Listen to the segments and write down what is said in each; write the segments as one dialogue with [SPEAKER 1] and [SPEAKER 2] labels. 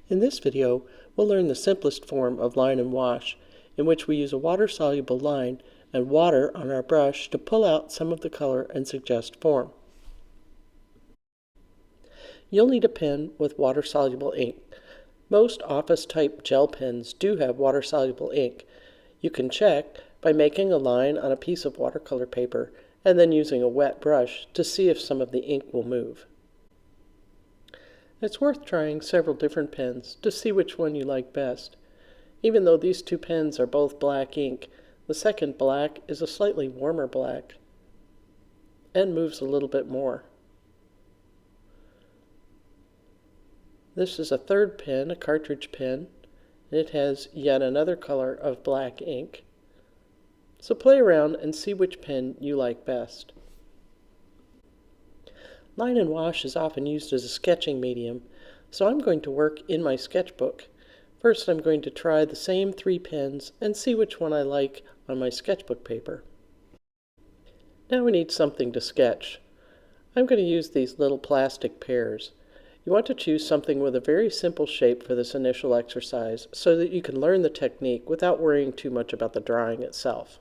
[SPEAKER 1] In this video, we'll learn the simplest form of line and wash, in which we use a water-soluble line and water on our brush to pull out some of the color and suggest form. You'll need a pen with water-soluble ink. Most office-type gel pens do have water-soluble ink. You can check by making a line on a piece of watercolor paper and then using a wet brush to see if some of the ink will move. It's worth trying several different pens to see which one you like best. Even though these two pens are both black ink, the second black is a slightly warmer black and moves a little bit more. This is a third pen, a cartridge pen, and it has yet another color of black ink. So play around and see which pen you like best. Line and wash is often used as a sketching medium, so I'm going to work in my sketchbook. First, I'm going to try the same three pens and see which one I like on my sketchbook paper. Now we need something to sketch. I'm going to use these little plastic pears. You want to choose something with a very simple shape for this initial exercise so that you can learn the technique without worrying too much about the drawing itself.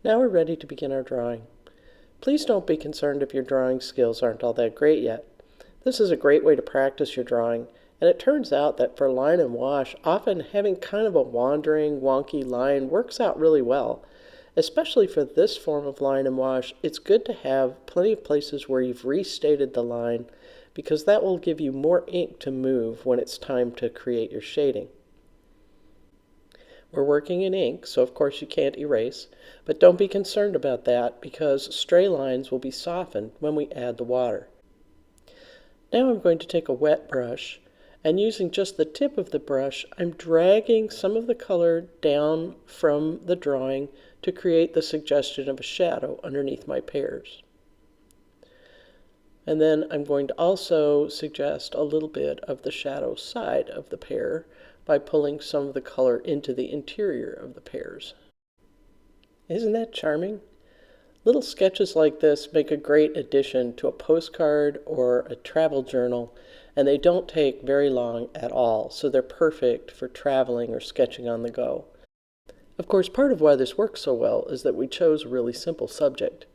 [SPEAKER 1] Now we're ready to begin our drawing. Please don't be concerned if your drawing skills aren't all that great yet. This is a great way to practice your drawing, and it turns out that for line and wash, often having kind of a wandering, wonky line works out really well. Especially for this form of line and wash, it's good to have plenty of places where you've restated the line, because that will give you more ink to move when it's time to create your shading. We're working in ink, so of course you can't erase, but don't be concerned about that because stray lines will be softened when we add the water. Now I'm going to take a wet brush, and using just the tip of the brush, I'm dragging some of the color down from the drawing to create the suggestion of a shadow underneath my pears. And then I'm going to also suggest a little bit of the shadow side of the pear by pulling some of the color into the interior of the pears. Isn't that charming? Little sketches like this make a great addition to a postcard or a travel journal, and they don't take very long at all, so they're perfect for traveling or sketching on the go. Of course, part of why this works so well is that we chose a really simple subject.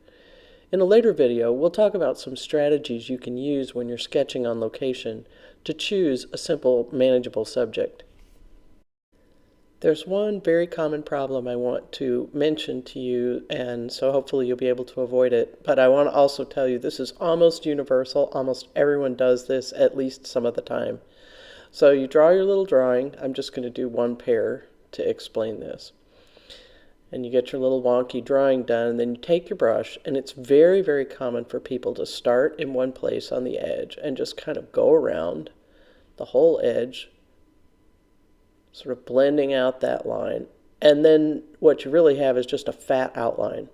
[SPEAKER 1] In a later video, we'll talk about some strategies you can use when you're sketching on location to choose a simple, manageable subject. There's one very common problem I want to mention to you, and so hopefully you'll be able to avoid it. But I want to also tell you this is almost universal. Almost everyone does this at least some of the time. So you draw your little drawing. I'm just going to do one pear to explain this. And you get your little wonky drawing done, and then you take your brush, and it's very, very common for people to start in one place on the edge and just kind of go around the whole edge, sort of blending out that line. And then what you really have is just a fat outline.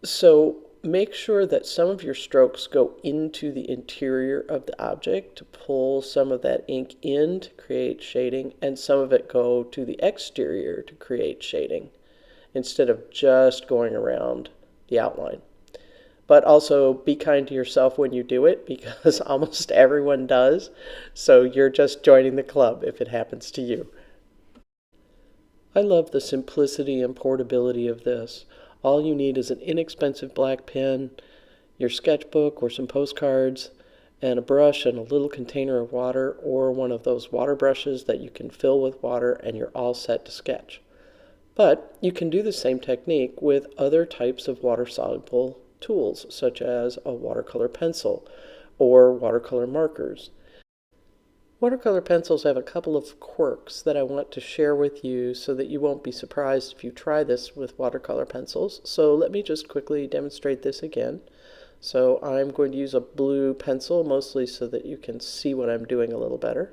[SPEAKER 1] So make sure that some of your strokes go into the interior of the object to pull some of that ink in to create shading, and some of it go to the exterior to create shading, instead of just going around the outline. But also be kind to yourself when you do it, because almost everyone does. So you're just joining the club if it happens to you. I love the simplicity and portability of this. All you need is an inexpensive black pen, your sketchbook or some postcards, and a brush and a little container of water, or one of those water brushes that you can fill with water, and you're all set to sketch. But you can do the same technique with other types of water-soluble tools, such as a watercolor pencil or watercolor markers. Watercolor pencils have a couple of quirks that I want to share with you so that you won't be surprised if you try this with watercolor pencils. So let me just quickly demonstrate this again. So I'm going to use a blue pencil, mostly so that you can see what I'm doing a little better.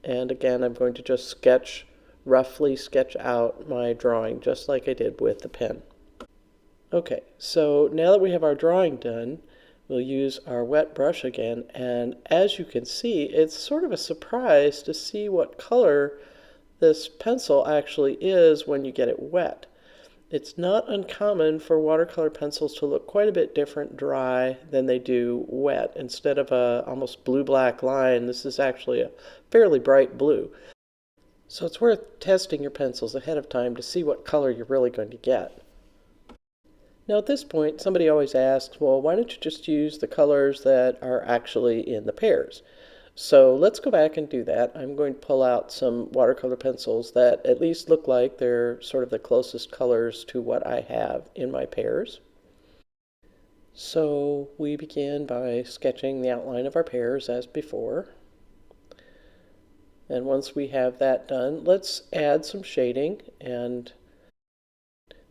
[SPEAKER 1] And again, I'm going to just roughly sketch out my drawing, just like I did with the pen. Okay, so now that we have our drawing done, we'll use our wet brush again, and as you can see, it's sort of a surprise to see what color this pencil actually is when you get it wet. It's not uncommon for watercolor pencils to look quite a bit different dry than they do wet. Instead of a almost blue-black line, this is actually a fairly bright blue. So it's worth testing your pencils ahead of time to see what color you're really going to get. Now at this point, somebody always asks, well, why don't you just use the colors that are actually in the pairs? So let's go back and do that. I'm going to pull out some watercolor pencils that at least look like they're sort of the closest colors to what I have in my pairs. So we begin by sketching the outline of our pairs as before. And once we have that done, let's add some shading. And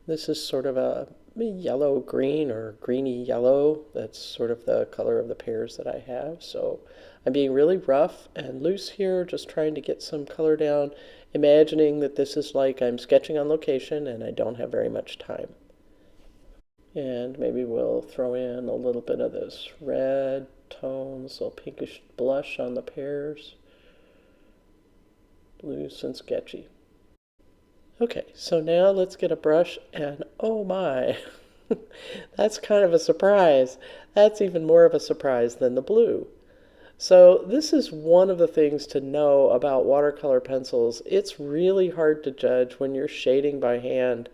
[SPEAKER 1] this is sort of a yellow-green or greeny-yellow. That's sort of the color of the pairs that I have. So I'm being really rough and loose here, just trying to get some color down, imagining that this is like I'm sketching on location and I don't have very much time. And maybe we'll throw in a little bit of this red tone, this little pinkish blush on the pairs. Loose and sketchy. Okay, so now let's get a brush and oh my, that's kind of a surprise. That's even more of a surprise than the blue. So this is one of the things to know about watercolor pencils. It's really hard to judge when you're shading by hand.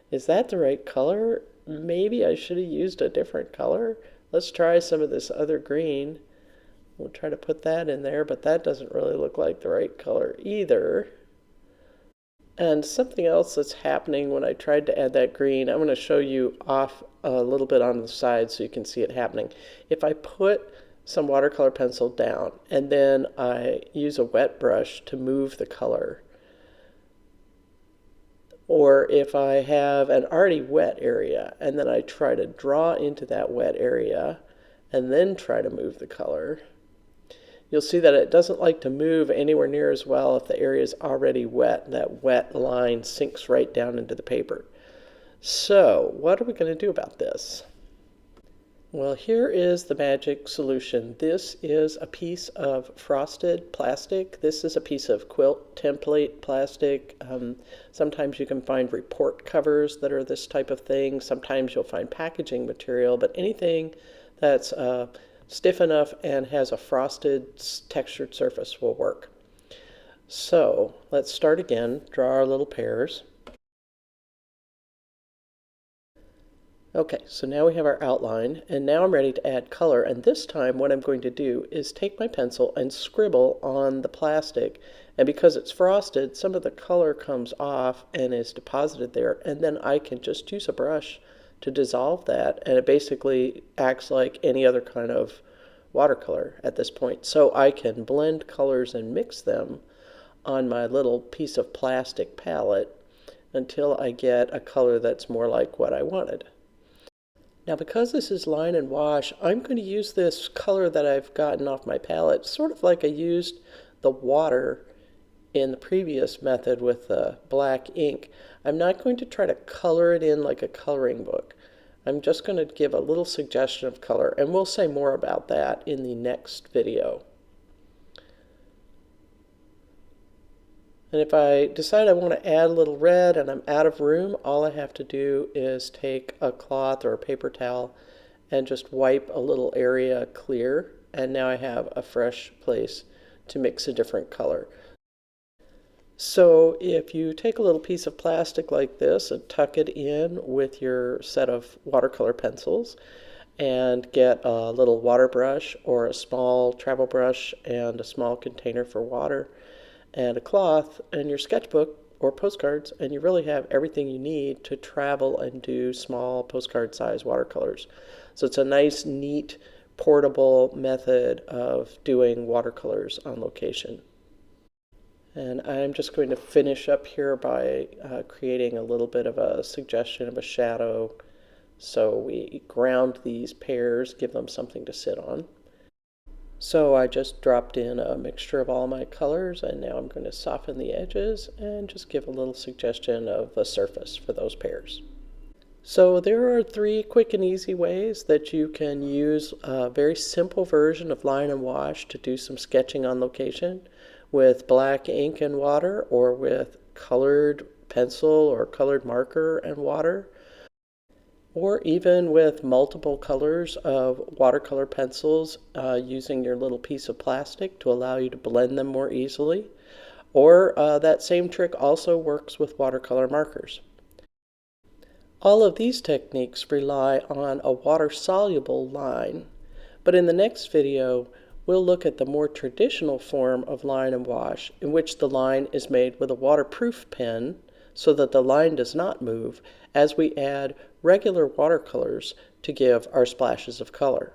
[SPEAKER 1] Is that the right color? Maybe I should have used a different color. Let's try some of this other green. We'll try to put that in there, but that doesn't really look like the right color either. And something else that's happening when I tried to add that green, I'm going to show you off a little bit on the side so you can see it happening. If I put some watercolor pencil down and then I use a wet brush to move the color, or if I have an already wet area and then I try to draw into that wet area and then try to move the color, you'll see that it doesn't like to move anywhere near as well if the area is already wet. That wet line sinks right down into the paper. So what are we going to do about this? Well, here is the magic solution. This is a piece of frosted plastic. This is a piece of quilt template plastic. Sometimes you can find report covers that are this type of thing. Sometimes you'll find packaging material, but anything that's stiff enough and has a frosted textured surface will work. So let's start again, draw our little pairs. Okay, so now we have our outline, and now I'm ready to add color, and this time what I'm going to do is take my pencil and scribble on the plastic, and because it's frosted, some of the color comes off and is deposited there, and then I can just use a brush to dissolve that, and it basically acts like any other kind of watercolor at this point. So I can blend colors and mix them on my little piece of plastic palette until I get a color that's more like what I wanted. Now because this is line and wash, I'm going to use this color that I've gotten off my palette, sort of like I used the water in the previous method with the black ink. I'm not going to try to color it in like a coloring book. I'm just going to give a little suggestion of color, and we'll say more about that in the next video. And if I decide I want to add a little red and I'm out of room, all I have to do is take a cloth or a paper towel and just wipe a little area clear, and now I have a fresh place to mix a different color. So if you take a little piece of plastic like this and tuck it in with your set of watercolor pencils and get a little water brush or a small travel brush and a small container for water and a cloth and your sketchbook or postcards, and you really have everything you need to travel and do small postcard size watercolors. So it's a nice, neat, portable method of doing watercolors on location. And I'm just going to finish up here by creating a little bit of a suggestion of a shadow. So we ground these pairs, give them something to sit on. So I just dropped in a mixture of all my colors, and now I'm going to soften the edges and just give a little suggestion of a surface for those pairs. So there are 3 quick and easy ways that you can use a very simple version of line and wash to do some sketching on location with black ink and water, or with colored pencil or colored marker and water, or even with multiple colors of watercolor pencils using your little piece of plastic to allow you to blend them more easily. Or that same trick also works with watercolor markers. All of these techniques rely on a water-soluble line, but in the next video we'll look at the more traditional form of line and wash, in which the line is made with a waterproof pen so that the line does not move as we add regular watercolors to give our splashes of color.